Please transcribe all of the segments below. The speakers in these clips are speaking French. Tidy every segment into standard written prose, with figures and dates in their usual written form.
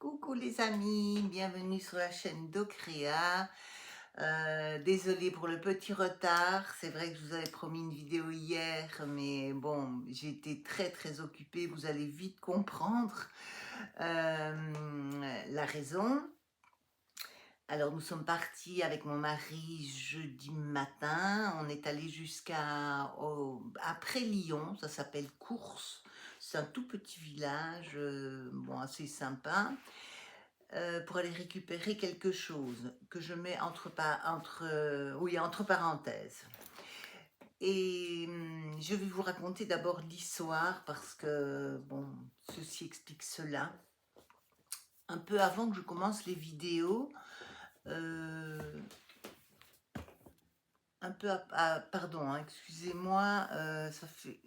Coucou les amis, bienvenue sur la chaîne d'Ocrea. Désolée pour le petit retard, c'est vrai que je vous avais promis une vidéo hier, mais bon, j'ai été très occupée, vous allez vite comprendre la raison. Alors nous sommes partis avec mon mari jeudi matin, on est allé après Lyon, ça s'appelle Cours, c'est un tout petit village, bon assez sympa. Pour aller récupérer quelque chose que je mets entre parenthèses. Et je vais vous raconter d'abord l'histoire parce que, bon, ceci explique cela. Un peu avant que je commence les vidéos, pardon, hein, excusez-moi,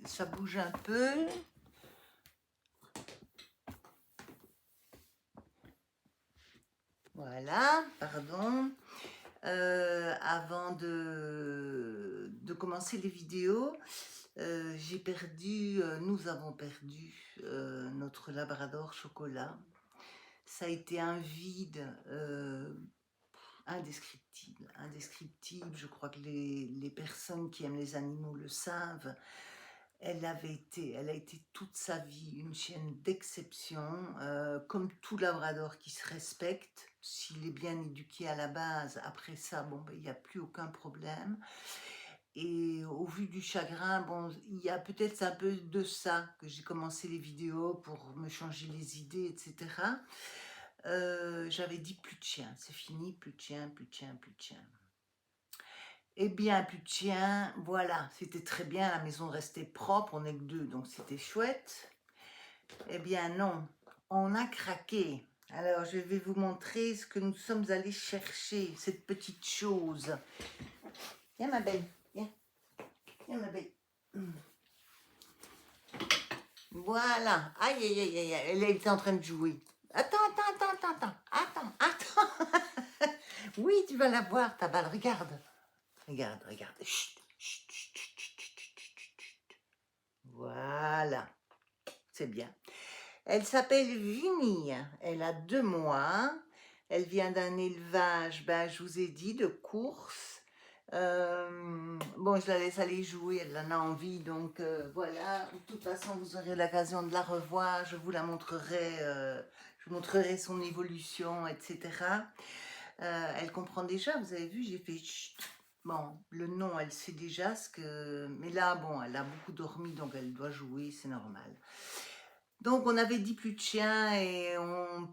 ça bouge un peu. Voilà, pardon. Avant de commencer les vidéos, nous avons perdu notre labrador chocolat. Ça a été un vide indescriptible. Je crois que les personnes qui aiment les animaux le savent. Elle a été toute sa vie une chienne d'exception, comme tout labrador qui se respecte. S'il est bien éduqué à la base, après ça, bon, ben, il n'y a plus aucun problème. Et au vu du chagrin, bon, il y a peut-être un peu de ça que j'ai commencé les vidéos pour me changer les idées, etc. J'avais dit plus de chiens, c'est fini, plus de chiens, plus de chiens, plus de chiens. Eh bien, plus de chiens, voilà, c'était très bien, la maison restait propre, on n'est que deux, donc c'était chouette. Eh bien non, on a craqué. Alors, je vais vous montrer ce que nous sommes allés chercher, cette petite chose. Viens ma belle, viens, viens ma belle. Voilà, aïe aïe aïe aïe, elle était en train de jouer. Attends. Oui, tu vas la voir, ta balle, regarde. Regarde. Chut, chut, chut, chut, chut, chut, chut, chut. Voilà, c'est bien. Elle s'appelle Vinnie, elle a 2 mois. Elle vient d'un élevage, ben, je vous ai dit, de course. Bon, je la laisse aller jouer, elle en a envie, donc voilà. De toute façon, vous aurez l'occasion de la revoir, je vous la montrerai, je vous montrerai son évolution, etc. Elle comprend déjà, vous avez vu, j'ai fait chut. Bon, le nom, elle sait déjà ce que... Mais là, bon, elle a beaucoup dormi, donc elle doit jouer, c'est normal. Donc, on avait dit plus de chiens et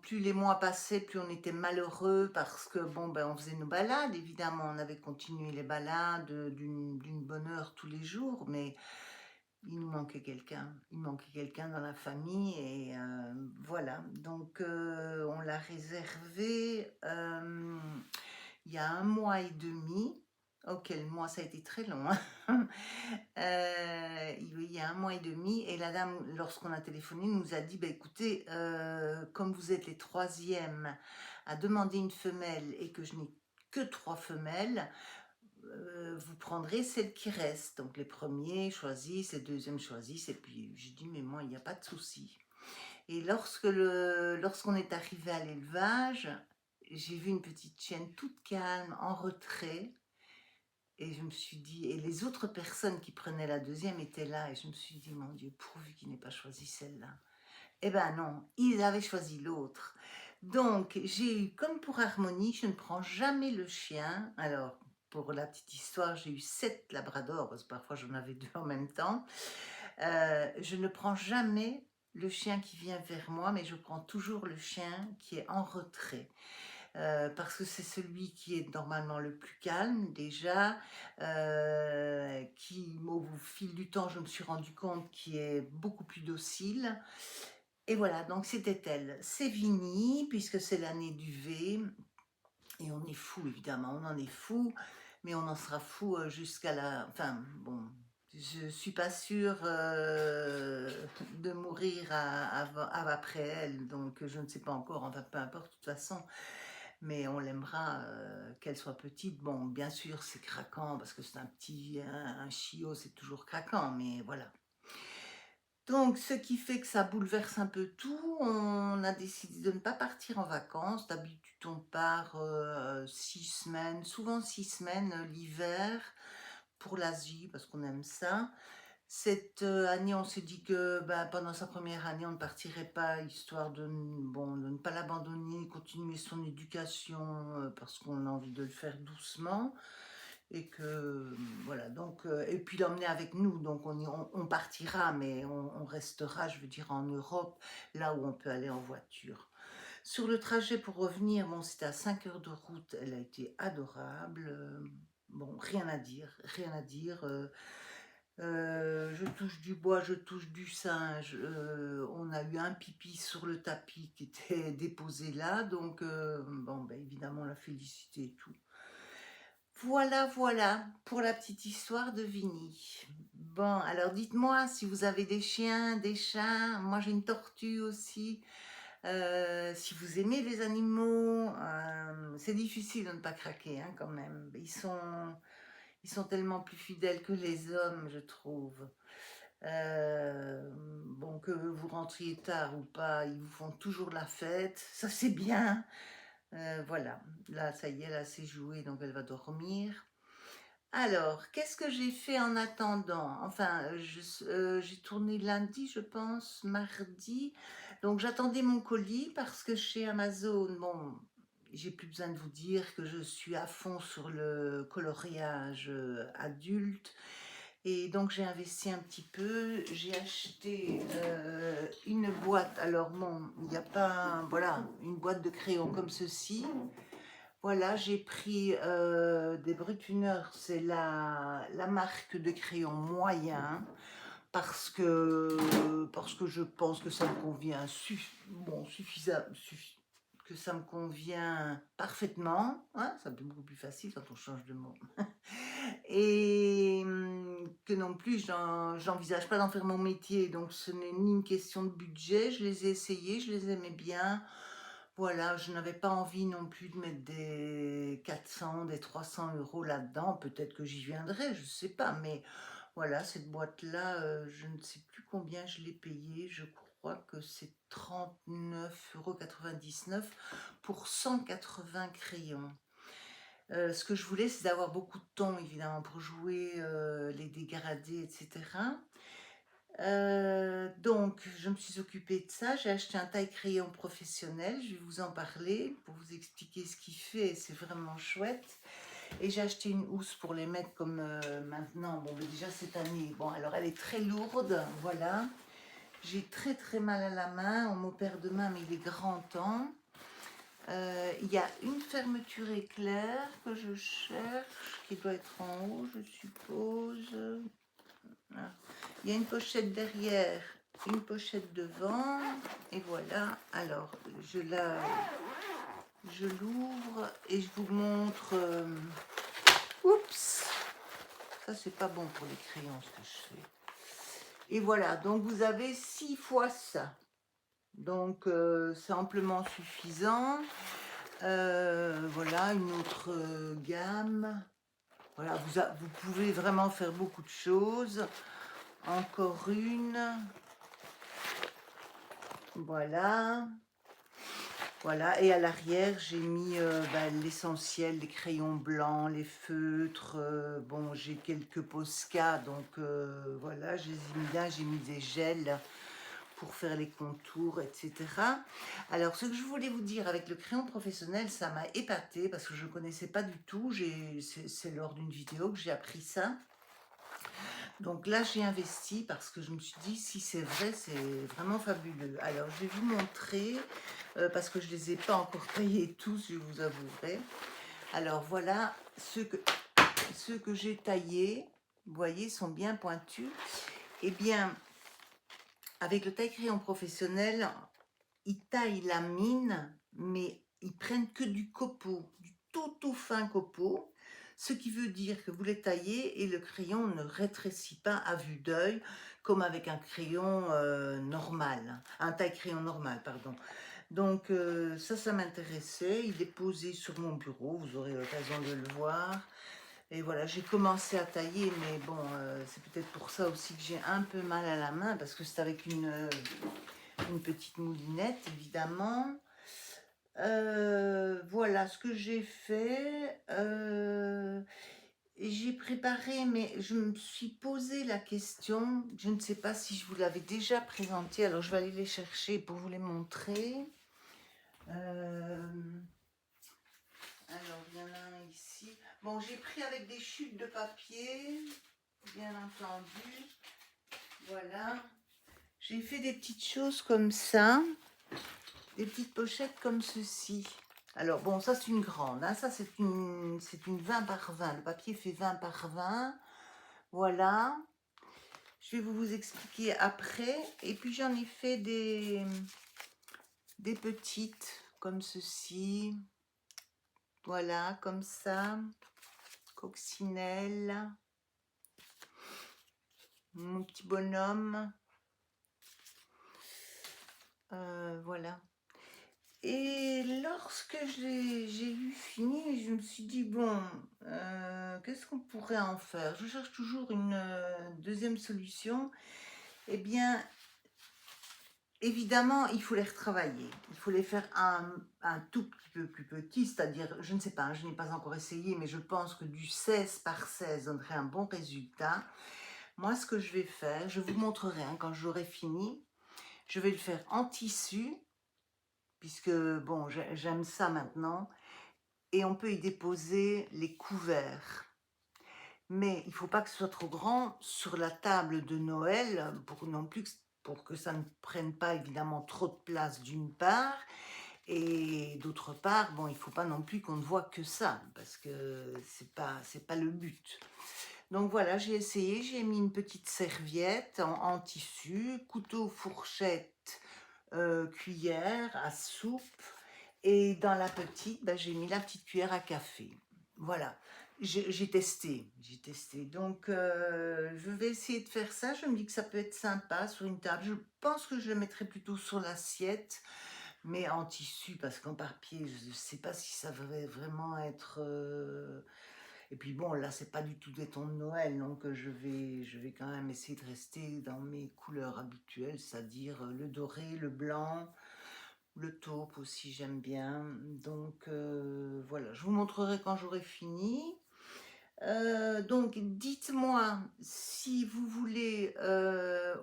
plus les mois passaient, plus on était malheureux parce que, bon, ben, on faisait nos balades, évidemment, on avait continué les balades d'une bonne heure tous les jours, mais il nous manquait quelqu'un. Il manquait quelqu'un dans la famille et voilà. Donc, on l'a réservé il y a 1 mois et demi. Quel mois, ça a été très long. Hein. Il y a 1 mois et demi, et la dame, lorsqu'on a téléphoné, nous a dit, bah, écoutez, comme vous êtes les 3e à demander une femelle et que je n'ai que 3 femelles, vous prendrez celles qui restent. Donc les premiers choisissent, les deuxièmes choisissent, et puis j'ai dit, mais moi, il n'y a pas de souci. Et lorsqu'on est arrivé à l'élevage, j'ai vu une petite chienne toute calme, en retrait, et je me suis dit, et les autres personnes qui prenaient la deuxième étaient là, et je me suis dit, mon Dieu, pourvu qu'ils n'aient pas choisi celle-là. Eh ben non, ils avaient choisi l'autre. Donc, j'ai eu, comme pour Harmonie, je ne prends jamais le chien. Alors, pour la petite histoire, j'ai eu 7 labradors, parce que parfois j'en avais 2 en même temps. Je ne prends jamais le chien qui vient vers moi, mais je prends toujours le chien qui est en retrait. Parce que c'est celui qui est normalement le plus calme déjà, qui au fil du temps je me suis rendu compte qui est beaucoup plus docile. Et voilà, donc c'était elle. C'est Vinnie, puisque c'est l'année du V, et on est fou évidemment, on en est fou, mais on en sera fou jusqu'à la... Enfin bon, je suis pas sûre de mourir après elle, donc je ne sais pas encore, enfin peu importe de toute façon. Mais on l'aimera qu'elle soit petite. Bon, bien sûr, c'est craquant parce que c'est un chiot, c'est toujours craquant, mais voilà. Donc, ce qui fait que ça bouleverse un peu tout. On a décidé de ne pas partir en vacances. D'habitude, on part 6 semaines, souvent 6 semaines l'hiver pour l'Asie parce qu'on aime ça. Cette année, on s'est dit que ben, pendant sa première année, on ne partirait pas, histoire bon, de ne pas l'abandonner, continuer son éducation, parce qu'on a envie de le faire doucement. Et que, voilà, donc, et puis l'emmener avec nous, donc on partira, mais on restera, je veux dire, en Europe, là où on peut aller en voiture. Sur le trajet pour revenir, bon, c'était à 5 heures de route, elle a été adorable. Bon, rien à dire, rien à dire. Je touche du bois, je touche du singe. On a eu un pipi sur le tapis qui était déposé là, donc bon, ben, évidemment, on l'a félicité et tout. Voilà, voilà, pour la petite histoire de Vinny. Bon, alors dites-moi si vous avez des chiens, des chats. Moi, j'ai une tortue aussi. Si vous aimez les animaux, c'est difficile de ne pas craquer, hein, quand même. Ils sont tellement plus fidèles que les hommes, je trouve. Bon, que vous rentriez tard ou pas, ils vous font toujours la fête. Ça, c'est bien. Voilà, là, ça y est, là, c'est joué, donc elle va dormir. Alors, qu'est-ce que j'ai fait en attendant? Enfin, j'ai tourné lundi, je pense, mardi. Donc, j'attendais mon colis parce que chez Amazon, bon, j'ai plus besoin de vous dire que je suis à fond sur le coloriage adulte. Et donc, j'ai investi un petit peu. J'ai acheté une boîte. Alors, bon, il n'y a pas, voilà, une boîte de crayons comme ceci. Voilà, j'ai pris des Bruttuners, c'est la marque de crayon moyen, parce que je pense que ça me convient que ça me convient parfaitement, hein, ça peut être beaucoup plus facile quand on change de mot. Et que non plus, j'envisage pas d'en faire mon métier, donc ce n'est ni une question de budget, je les ai essayés, je les aimais bien. Voilà, je n'avais pas envie non plus de mettre des 400, des 300 euros là-dedans. Peut-être que j'y viendrai, je ne sais pas. Mais voilà, cette boîte-là, je ne sais plus combien je l'ai payée. Je crois que c'est 39,99 € pour 180 crayons. Ce que je voulais, c'est d'avoir beaucoup de temps, évidemment, pour jouer les dégradés, etc. Donc, je me suis occupée de ça. J'ai acheté un taille-crayon professionnel. Je vais vous en parler pour vous expliquer ce qu'il fait. C'est vraiment chouette. Et j'ai acheté une housse pour les mettre comme maintenant. Bon, mais déjà cette année. Bon, alors elle est très lourde. Voilà. J'ai très très mal à la main. On m'opère demain, mais il est grand temps. Il y a une fermeture éclair que je cherche, qui doit être en haut, je suppose. Voilà. Il y a une pochette derrière, une pochette devant, et voilà. Alors, je l'ouvre et je vous montre. Oups, ça c'est pas bon pour les crayons ce que je fais. Et voilà, donc vous avez 6 fois ça. Donc c'est amplement suffisant. Voilà, une autre gamme. Voilà, vous pouvez vraiment faire beaucoup de choses. Encore une. Voilà. Voilà, et à l'arrière, j'ai mis l'essentiel, les crayons blancs, les feutres. Bon, j'ai quelques Posca, donc voilà, je les ai mis là. J'ai mis des gels pour faire les contours, etc. Alors, ce que je voulais vous dire avec le crayon professionnel, ça m'a épaté parce que je ne connaissais pas du tout. C'est lors d'une vidéo que j'ai appris ça. Donc là, j'ai investi parce que je me suis dit, si c'est vrai, c'est vraiment fabuleux. Alors, je vais vous montrer, parce que je ne les ai pas encore taillés tous, je vous avouerai. Alors, voilà, ceux que j'ai taillés, vous voyez, sont bien pointus. Eh bien, avec le taille-crayon professionnel, ils taillent la mine, mais ils prennent que du copeau, du tout fin copeau, ce qui veut dire que vous les taillez et le crayon ne rétrécit pas à vue d'œil, comme avec un crayon normal, un taille-crayon normal, pardon. Donc ça m'intéressait, il est posé sur mon bureau, vous aurez l'occasion de le voir. Et voilà, j'ai commencé à tailler, mais bon, c'est peut-être pour ça aussi que j'ai un peu mal à la main, parce que c'est avec une petite moulinette, évidemment. Voilà ce que j'ai fait. J'ai préparé, mais je me suis posé la question, je ne sais pas si je vous l'avais déjà présenté, alors je vais aller les chercher pour vous les montrer. Alors, il y en a un ici. Bon, j'ai pris avec des chutes de papier, bien entendu. Voilà. J'ai fait des petites choses comme ça, des petites pochettes comme ceci. Alors, bon, ça c'est une grande, hein. Ça c'est une 20 par 20. Le papier fait 20 par 20. Voilà. Je vais vous expliquer après. Et puis j'en ai fait des petites comme ceci. Voilà, comme ça. Coccinelle. Mon petit bonhomme. Voilà. Et lorsque j'ai eu fini, je me suis dit, bon, qu'est-ce qu'on pourrait en faire? Je cherche toujours une deuxième solution. Eh bien, évidemment, il faut les retravailler. Il faut les faire un tout petit peu plus petit, c'est-à-dire, je ne sais pas, je n'ai pas encore essayé, mais je pense que du 16 par 16 donnerait un bon résultat. Moi, ce que je vais faire, je vous montrerai hein, quand j'aurai fini. Je vais le faire en tissu, puisque, bon, j'aime ça maintenant. Et on peut y déposer les couverts. Mais il ne faut pas que ce soit trop grand sur la table de Noël, pour non plus pour que ça ne prenne pas évidemment trop de place d'une part, et d'autre part, bon, il ne faut pas non plus qu'on ne voit que ça, parce que c'est pas le but. Donc voilà, j'ai essayé, j'ai mis une petite serviette en tissu, couteau, fourchette, cuillère à soupe, et dans la petite, ben, j'ai mis la petite cuillère à café. Voilà, j'ai testé. Donc, je vais essayer de faire ça. Je me dis que ça peut être sympa sur une table. Je pense que je le mettrai plutôt sur l'assiette, mais en tissu, parce qu'en papier, je ne sais pas si ça va vraiment être... Et puis bon, là, c'est pas du tout des tons de Noël, donc je vais quand même essayer de rester dans mes couleurs habituelles, c'est-à-dire le doré, le blanc, le taupe aussi, j'aime bien. Donc voilà, je vous montrerai quand j'aurai fini. Donc dites-moi si vous voulez,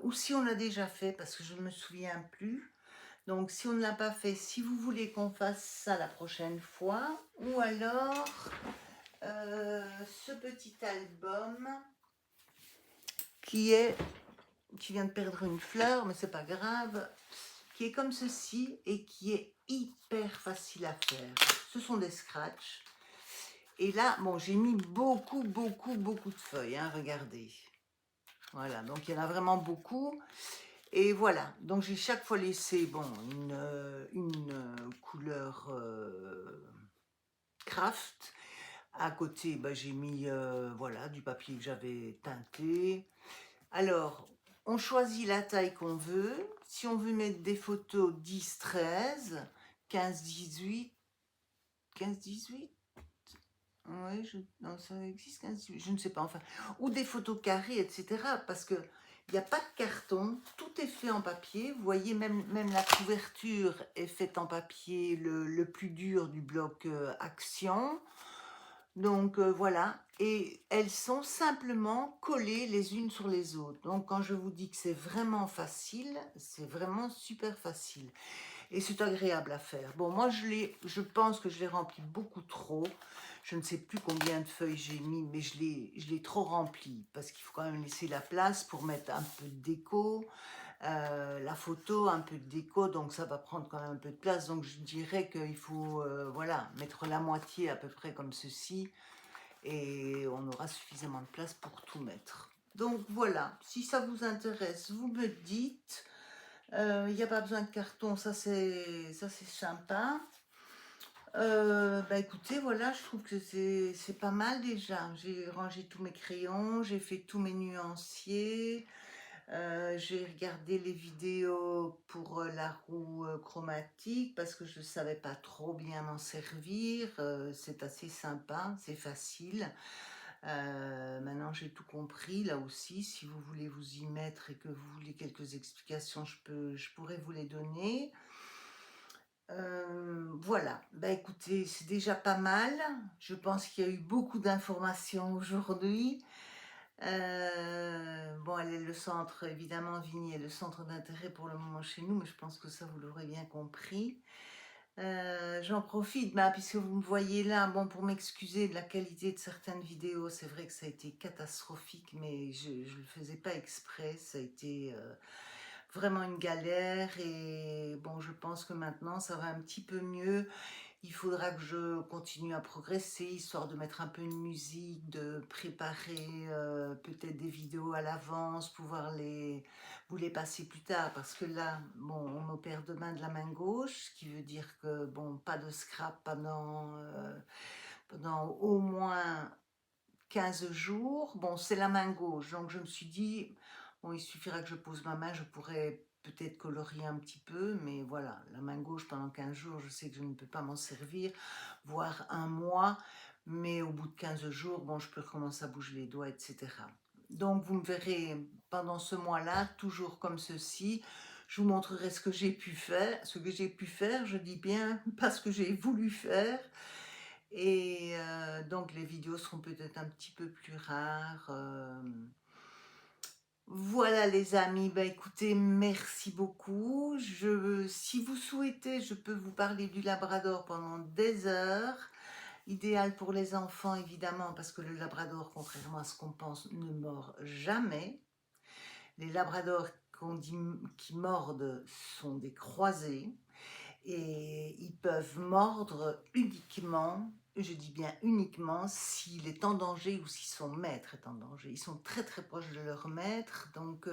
ou si on l'a déjà fait, parce que je ne me souviens plus. Donc si on ne l'a pas fait, si vous voulez qu'on fasse ça la prochaine fois, ou alors ce petit album qui vient de perdre une fleur, mais c'est pas grave, qui est comme ceci et qui est hyper facile à faire. Ce sont des scratchs. Et là, bon, j'ai mis beaucoup de feuilles, hein, regardez. Voilà, donc il y en a vraiment beaucoup. Et voilà, donc j'ai chaque fois laissé, bon, une couleur craft. À côté, bah, j'ai mis, voilà, du papier que j'avais teinté. Alors, on choisit la taille qu'on veut. Si on veut mettre des photos 10, 13, 15, 18, 15, 18, oui, non, ça existe, 15, 18, je ne sais pas, enfin, ou des photos carrées, etc. Parce que il n'y a pas de carton, tout est fait en papier. Vous voyez, même la couverture est faite en papier, le plus dur du bloc Action. Donc voilà, et elles sont simplement collées les unes sur les autres. Donc quand je vous dis que c'est vraiment facile, c'est vraiment super facile. Et c'est agréable à faire. Bon, moi je pense que je l'ai rempli beaucoup trop. Je ne sais plus combien de feuilles j'ai mis, mais je l'ai trop rempli. Parce qu'il faut quand même laisser la place pour mettre un peu de déco. La photo, un peu de déco, donc ça va prendre quand même un peu de place. Donc je dirais qu'il faut voilà, mettre la moitié à peu près comme ceci et on aura suffisamment de place pour tout mettre. Donc voilà, si ça vous intéresse, vous me dites. Il n'y a pas besoin de carton, ça c'est sympa. Bah écoutez, voilà, je trouve que c'est pas mal déjà. J'ai rangé tous mes crayons, j'ai fait tous mes nuanciers. J'ai regardé les vidéos pour la roue chromatique parce que je ne savais pas trop bien m'en servir. C'est assez sympa, c'est facile. Maintenant, j'ai tout compris, là aussi. Si vous voulez vous y mettre et que vous voulez quelques explications, je pourrais vous les donner. Voilà, bah écoutez, c'est déjà pas mal. Je pense qu'il y a eu beaucoup d'informations aujourd'hui. Bon, elle est le centre, évidemment, Vigny est le centre d'intérêt pour le moment chez nous, mais je pense que ça, vous l'aurez bien compris. J'en profite, bah, puisque vous me voyez là, bon, pour m'excuser de la qualité de certaines vidéos, c'est vrai que ça a été catastrophique, mais je ne le faisais pas exprès, ça a été vraiment une galère, et bon, je pense que maintenant, ça va un petit peu mieux. Il faudra que je continue à progresser, histoire de mettre un peu une musique, de préparer peut-être des vidéos à l'avance, pouvoir vous les passer plus tard. Parce que là, bon, on m'opère demain de la main gauche, ce qui veut dire que, bon, pas de scrap pendant au moins 15 jours. Bon, c'est la main gauche, donc je me suis dit, bon, il suffira que je pose ma main, je pourrais peut-être colorier un petit peu, mais voilà, la main gauche pendant 15 jours, je sais que je ne peux pas m'en servir, voire un mois, mais au bout de 15 jours, bon, je peux recommencer à bouger les doigts, etc. Donc, vous me verrez pendant ce mois-là, toujours comme ceci. Je vous montrerai ce que j'ai pu faire. Ce que j'ai pu faire, je dis bien, pas ce que j'ai voulu faire. Et donc, les vidéos seront peut-être un petit peu plus rares. Voilà les amis, bah écoutez, merci beaucoup. Si vous souhaitez, je peux vous parler du Labrador pendant des heures. Idéal pour les enfants, évidemment, parce que le Labrador, contrairement à ce qu'on pense, ne mord jamais. Les Labradors qu'on dit qui mordent sont des croisés. Et ils peuvent mordre uniquement, je dis bien uniquement, s'il est en danger ou si son maître est en danger. Ils sont très très proches de leur maître, donc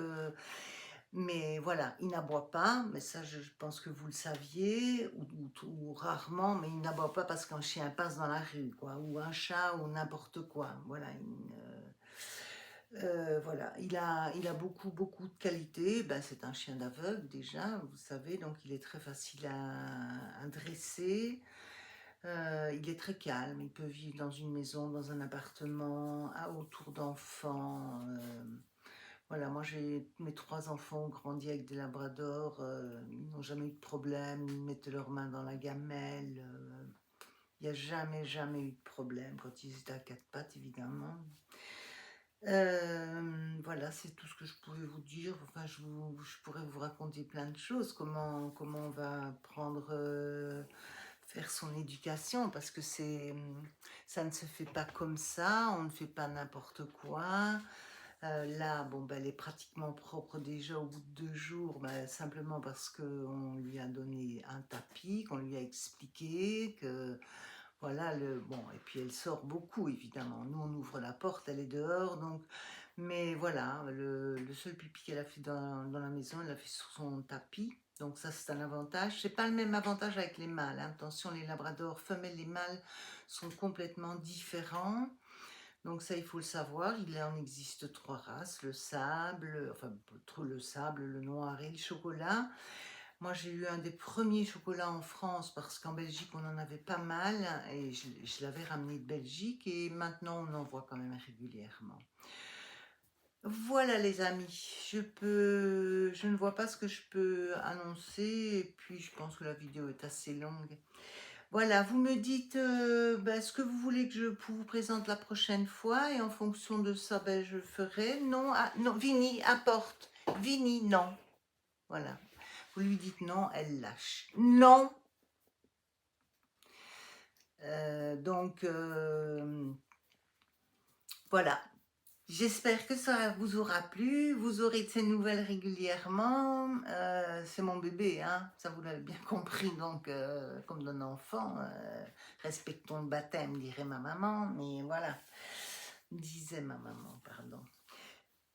mais voilà, ils n'aboient pas, mais ça je pense que vous le saviez, ou rarement, mais ils n'aboient pas parce qu'un chien passe dans la rue, quoi, ou un chat, ou n'importe quoi. Voilà, voilà, il a beaucoup, beaucoup de qualités. Ben, c'est un chien d'aveugle déjà, vous savez, donc il est très facile à dresser. Il est très calme, il peut vivre dans une maison, dans un appartement, autour d'enfants. Voilà, moi j'ai mes 3 enfants ont grandi avec des labradors, ils n'ont jamais eu de problème, ils mettent leurs mains dans la gamelle. Il n'y a jamais, jamais eu de problème quand ils étaient à 4 pattes, évidemment. Voilà, c'est tout ce que je pouvais vous dire. Enfin, je pourrais vous raconter plein de choses, comment on va faire son éducation, parce que ça ne se fait pas comme ça, on ne fait pas n'importe quoi. Là, bon, ben, elle est pratiquement propre déjà au bout de 2 jours, ben, simplement parce qu'on lui a donné un tapis, qu'on lui a expliqué que voilà, bon, et puis elle sort beaucoup, évidemment. Nous, on ouvre la porte, elle est dehors, donc... Mais voilà, le seul pipi qu'elle a fait dans la maison, elle l'a fait sur son tapis. Donc ça, c'est un avantage. C'est pas le même avantage avec les mâles, hein. Attention, les labradors femelles et mâles sont complètement différents. Donc ça, il faut le savoir. Il en existe 3 races, le sable, enfin, le sable, le noir et le chocolat. Moi, j'ai eu un des premiers chocolats en France parce qu'en Belgique, on en avait pas mal et je l'avais ramené de Belgique, et maintenant, on en voit quand même régulièrement. Voilà les amis, je ne vois pas ce que je peux annoncer, et puis je pense que la vidéo est assez longue. Voilà, vous me dites ce que vous voulez que je vous présente la prochaine fois, et en fonction de ça, je ferai. Non, non, Vini, apporte. Vini, non. Voilà. Vous lui dites non, elle lâche. Non. Donc, voilà. J'espère que ça vous aura plu. Vous aurez de ces nouvelles régulièrement. C'est mon bébé, hein, ça vous l'avez bien compris. Donc, comme d'un enfant, respectons le baptême, dirait ma maman. Mais voilà, disait ma maman, pardon.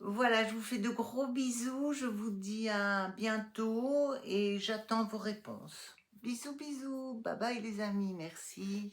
Voilà, je vous fais de gros bisous. Je vous dis à bientôt et j'attends vos réponses. Bisous, bisous. Bye bye les amis, merci.